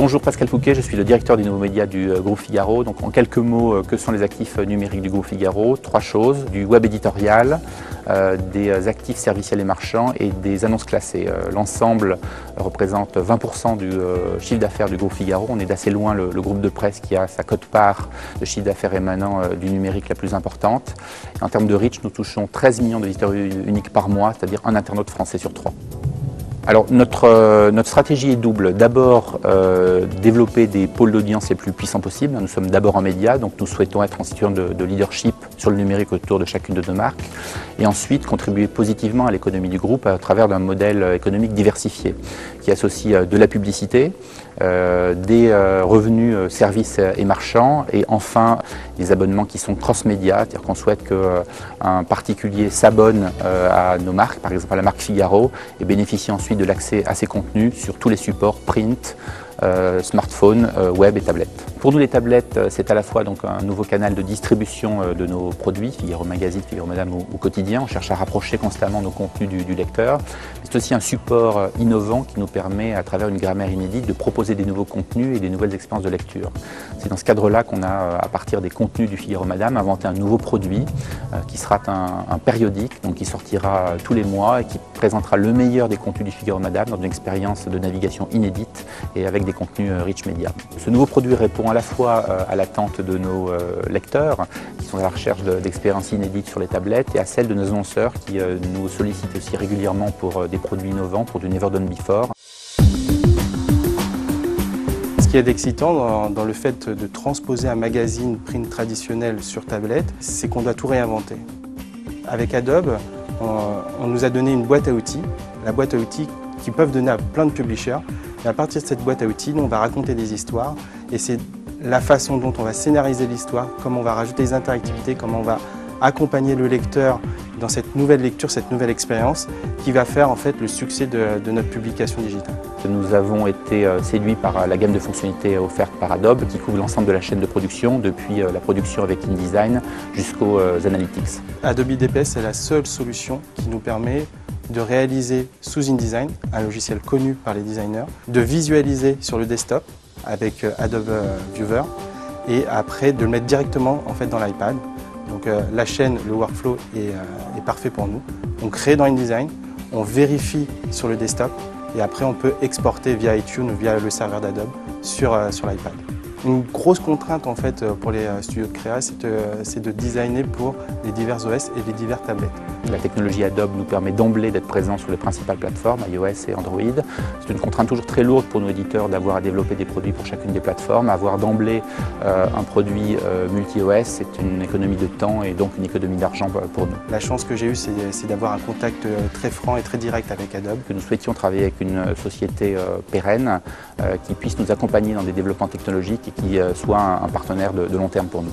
Bonjour Pascal Fouquet, je suis le directeur des nouveaux médias du groupe Figaro. Donc en quelques mots, que sont les actifs numériques du groupe Figaro? Trois choses, du web éditorial, des actifs serviciels et marchands et des annonces classées. L'ensemble représente 20% du chiffre d'affaires du groupe Figaro. On est d'assez loin le groupe de presse qui a sa quote-part de chiffre d'affaires émanant du numérique la plus importante. Et en termes de reach, nous touchons 13 millions de visiteurs uniques par mois, c'est-à-dire un internaute français sur 3. Alors notre stratégie est double. D'abord, développer des pôles d'audience les plus puissants possibles. Nous sommes d'abord en médias, donc nous souhaitons être en situation de leadership sur le numérique autour de chacune de nos marques. Et ensuite, contribuer positivement à l'économie du groupe à travers d'un modèle économique diversifié qui associe de la publicité, des revenus services et marchands et enfin des abonnements qui sont cross-média, c'est-à-dire qu'on souhaite qu'un particulier s'abonne à nos marques, par exemple à la marque Figaro, et bénéficie ensuite de l'accès à ces contenus sur tous les supports print, smartphone, web et tablettes. Pour nous, les tablettes, c'est à la fois donc un nouveau canal de distribution de nos produits, Figaro Magazine, Figaro Madame au quotidien. On cherche à rapprocher constamment nos contenus du lecteur. C'est aussi un support innovant qui nous permet, à travers une grammaire inédite, de proposer des nouveaux contenus et des nouvelles expériences de lecture. C'est dans ce cadre-là qu'on a, à partir des contenus du Figaro Madame, inventé un nouveau produit qui sera un périodique, donc qui sortira tous les mois et qui présentera le meilleur des contenus du Figaro Madame dans une expérience de navigation inédite et avec des contenus rich media. Ce nouveau produit répond à la fois à l'attente de nos lecteurs qui sont à la recherche d'expériences inédites sur les tablettes et à celle de nos annonceurs qui nous sollicitent aussi régulièrement pour des produits innovants, pour du Never Done Before. Ce qu'il y a d'excitant dans le fait de transposer un magazine print traditionnel sur tablette, c'est qu'on doit tout réinventer. Avec Adobe, on nous a donné une boîte à outils, la boîte à outils qui peuvent donner à plein de publishers. Et à partir de cette boîte à outils, nous, on va raconter des histoires et c'est la façon dont on va scénariser l'histoire, comment on va rajouter des interactivités, comment on va accompagner le lecteur dans cette nouvelle lecture, cette nouvelle expérience qui va faire en fait le succès de notre publication digitale. Nous avons été séduits par la gamme de fonctionnalités offertes par Adobe qui couvre l'ensemble de la chaîne de production, depuis la production avec InDesign jusqu'aux analytics. Adobe DPS est la seule solution qui nous permet de réaliser sous InDesign, un logiciel connu par les designers, de visualiser sur le desktop avec Adobe Viewer et après de le mettre directement en fait dans l'iPad. Donc la chaîne, le workflow est parfait pour nous. On crée dans InDesign, on vérifie sur le desktop et après on peut exporter via iTunes ou via le serveur d'Adobe sur l'iPad. Une grosse contrainte en fait pour les studios de créa, c'est de designer pour les divers OS et les divers tablettes. La technologie Adobe nous permet d'emblée d'être présent sur les principales plateformes, iOS et Android. C'est une contrainte toujours très lourde pour nos éditeurs d'avoir à développer des produits pour chacune des plateformes. Avoir d'emblée un produit multi-OS, c'est une économie de temps et donc une économie d'argent pour nous. La chance que j'ai eue, c'est d'avoir un contact très franc et très direct avec Adobe. Nous souhaitions travailler avec une société pérenne qui puisse nous accompagner dans des développements technologiques et qui soit un partenaire de long terme pour nous.